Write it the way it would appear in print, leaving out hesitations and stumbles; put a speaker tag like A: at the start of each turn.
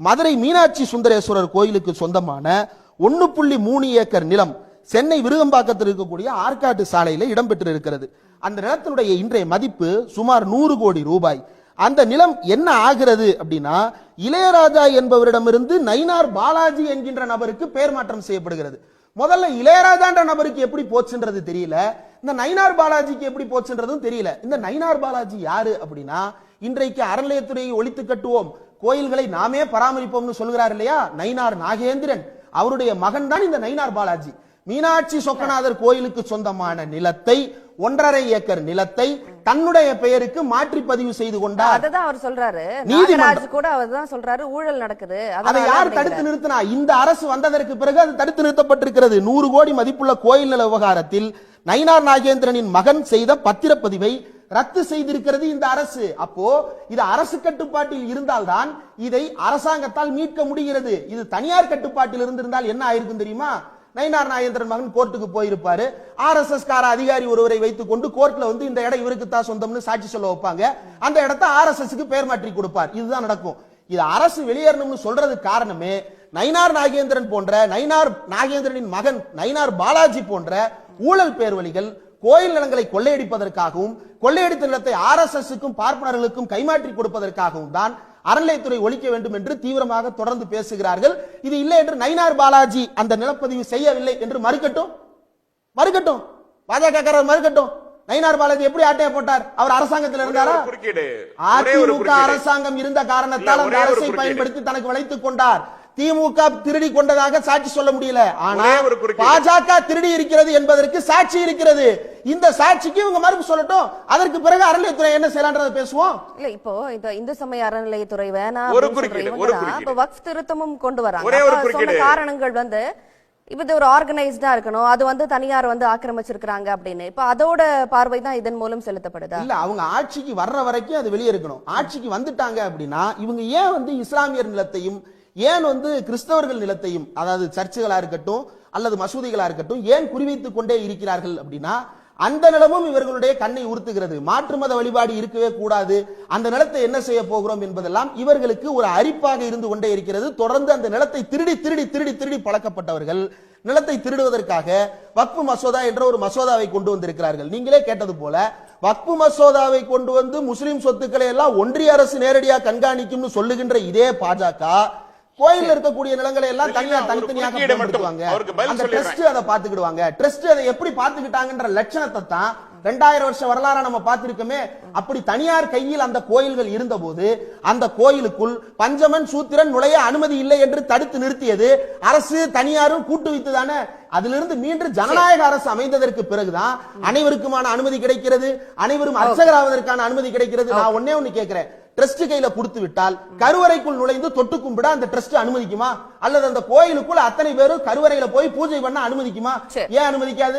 A: மதுரை மீனாட்சி சுந்தரேஸ்வரர் கோயிலுக்கு சொந்தமான 1.3 ஏக்கர் நிலம் சென்னை விருகம்பாக்கத்தில் இருக்கக்கூடிய ஆற்காட்டு சாலையில இடம்பெற்று இருக்கிறது. அந்த நிலத்தினுடைய இன்றைய மதிப்பு சுமார் 100 கோடி ரூபாய். அந்த நிலம் என்ன ஆகிறது அப்படின்னா, இளையராஜா என்பவரிடமிருந்து நயினார் பாலாஜி என்கின்ற நபருக்கு பெயர் மாற்றம் செய்யப்படுகிறது. முதல்ல இளையராஜான்ற நபருக்கு எப்படி போச்சுன்றது தெரியல, இந்த நயினார் பாலாஜிக்கு எப்படி போச்சுன்றதும் தெரியல. இந்த நயினார் பாலாஜி யாரு அப்படின்னா, இன்றைக்கு அறநிலையத்துறையை ஒழித்து கட்டுவோம், கோயில்களை நாமே பராமரிப்போம்னு சொல்கிறார் இல்லையா, நயினார் நாகேந்திரன், அவருடைய மகன் தான் இந்த நயினார் பாலாஜி. மீனாட்சி சொக்கநாதர் கோயிலுக்கு சொந்தமான நிலத்தை 1.5 ஏக்கர் நிலத்தை தன்னுடைய பெயருக்கு மாற்றி பதிவு செய்து கொண்டார்.
B: அதுதான் அவர் சொல்றாரு, நாகராஜ் கூட அவர் தான் சொல்றாரு ஊழல் நடக்குது.
A: அதை யார் தடுத்து நிறுத்தினா? இந்த அரசு வந்ததற்கு பிறகு அது தடுத்து நிறுத்தப்பட்டிருக்கிறது. 100 கோடி மதிப்புள்ள கோயில் நில விவகாரத்தில் நயினார் நாகேந்திரனின் மகன் செய்த பத்திரப்பதிவை ரத்து செய்திருக்கிறது இந்த அரசு. அப்போ இது அரசு கட்டுப்பாட்டில் இருந்தால்தான் இதை அரசாங்கத்தால் மீட்க முடிகிறது. இது தனியார் கட்டுப்பாட்டில் இருந்திருந்தால் என்ன ஆயிருக்கும் தெரியுமா? நயினார் நாகேந்திரன் மகன் கோர்ட்டுக்கு போயிருப்பாரு, RSS கார அதிகாரி ஒருவரை வைத்துக் கொண்டு கோர்ட்ல வந்து இந்த இடம் இவருக்கு தான் சொந்தம்னு சாட்சி சொல்ல வைப்பாங்க, அந்த இடத்தை RSSக்கு பெயர் மாற்றி கொடுப்பார். இதுதான் நடக்கும். இது அரசு வெளியேறணும்னு சொல்றது காரணமே நயினார் நாகேந்திரன் போன்ற, நயினார் நாகேந்திரனின் மகன் நயினார் பாலாஜி போன்ற ஊழல் பேர்வழிகள் கோயில் நிலங்களை கொள்ளையடிப்பதற்காகவும் கொள்ளையடித்த நிலத்தை RSSக்கும் பார்ப்பனர்களுக்கும் கைமாற்றி கொடுப்பதற்காகவும் தான் அறநிலையத்துறை ஒழிக்க வேண்டும் என்று தீவிரமாக தொடர்ந்து பேசுகிறார்கள். இது இல்லை என்று நயினார் பாலாஜி அந்த நிலப்பதிவு செய்யவில்லை என்று மறுக்கட்டும், பாஜக மறுக்கட்டும். நயினார் பாலாஜி எப்படி ஆட்டைய போட்டார்? அவர் அரசாங்கத்தில் இருந்தாரா? அதிமுக அரசாங்கம் இருந்த காரணத்தால் அந்த அரசை பயன்படுத்தி தனக்கு வளைத்துக் கொண்டார். திமுக திருடி கொண்டதாக சாட்சி சொல்ல முடியல, ஆனா பாஜக திருடி இருக்கிறது என்பதற்கு சாட்சி இருக்கிறது. இந்த சாட்சிக்கு இவங்க மறுப்பு சொல்லட்டும், அதற்கு பிறகு அறநிலையத்துறை என்ன செய்யலாம்ன்றத பேசுவோம்.
B: இல்ல இப்போ இந்த இந்து சமய அறநிலையத்துறை வேணாம், வக்ஃப் திருத்தமும் கொண்டு வராங்க. சொன்ன காரணங்கள் வந்து இது ஒரு ஆர்கனைஸ்டா இருக்கணும், அது வந்து தனியார் வந்து ஆக்கிரமிச்சிருக்காங்க அப்படின்னு. இப்ப அதோட பார்வை தான் இதன் மூலம் செலுத்தப்படுதா?
A: இல்ல, அவங்க ஆட்சிக்கு வர்ற வரைக்கும் அது வெளியே இருக்கணும். ஆட்சிக்கு வந்துட்டாங்க அப்படின்னா இவங்க ஏன் வந்து இஸ்லாமியர் நிலத்தையும் ஏன் வந்து கிறிஸ்தவர்கள் நிலத்தையும், அதாவது சர்ச்சுகளா இருக்கட்டும் அல்லது மசூதிகளா இருக்கட்டும், ஏன் குறிவைத்துக் கொண்டே இருக்கிறார்கள் அப்படின்னா, அந்த நிலமும் இவர்களுடைய கண்ணை உறுத்துகிறது. மாற்று மத வழிபாடு இருக்கவே கூடாது, அந்த நிலத்தை என்ன செய்ய போகிறோம் என்பதெல்லாம் இவர்களுக்கு ஒரு அரிப்பாக இருந்து கொண்டே இருக்கிறது. தொடர்ந்து அந்த நிலத்தை திருடி திருடி திருடி திருடி பழக்கப்பட்டவர்கள் நிலத்தை திருடுவதற்காக வக்ஃப் மசோதா என்ற ஒரு மசோதாவை கொண்டு வந்திருக்கிறார்கள். நீங்களே கேட்டது போல வக்ஃப் மசோதாவை கொண்டு வந்து முஸ்லிம் சொத்துக்களை எல்லாம் ஒன்றிய அரசு நேரடியாக கண்காணிக்கும் சொல்லுகின்ற இதே பாஜக கோயில்ல இருக்கக்கூடிய நிலங்களை எல்லாம் தனித்தனியாக பயன்படுத்துவாங்க. அந்த ட்ரஸ்ட் அதை பாத்துக்கிடுவாங்க. ட்ரஸ்ட் அதை எப்படி பாத்துக்கிட்டாங்கன்ற லட்சணத்தை தான் 2000 வருஷ வரலாறு நம்ம பார்த்திருக்கோமே. அப்படி தனியார் கையில் அந்த கோயில்கள் இருந்த போது அந்த கோயிலுக்குள் பஞ்சமன் சூத்திரன் நுழைய அனுமதி இல்லை என்று தடுத்து நிறுத்தியது அரசு, தனியாரும் கூட்டு வைத்துதானே. அதிலிருந்து மீண்டும் ஜனநாயக அரசு அமைந்ததற்கு பிறகுதான் அனைவருக்குமான அனுமதி கிடைக்கிறது, அனைவரும் அர்ச்சகராவதற்கான அனுமதி கிடைக்கிறது. நான் ஒன்னே ஒன்னு கேட்கிறேன், ட்ரஸ்ட் கையில கொடுத்து விட்டால் கருவறைக்குள் நுழைந்து தொட்டு கும்பிட அந்த ட்ரஸ்ட் அனுமதிக்குமா? அல்லது அந்த கோயிலுக்குள் அத்தனை பேரும் கருவறையில போய் பூஜை பண்ண அனுமதிக்குமா? ஏன் அனுமதிக்காது?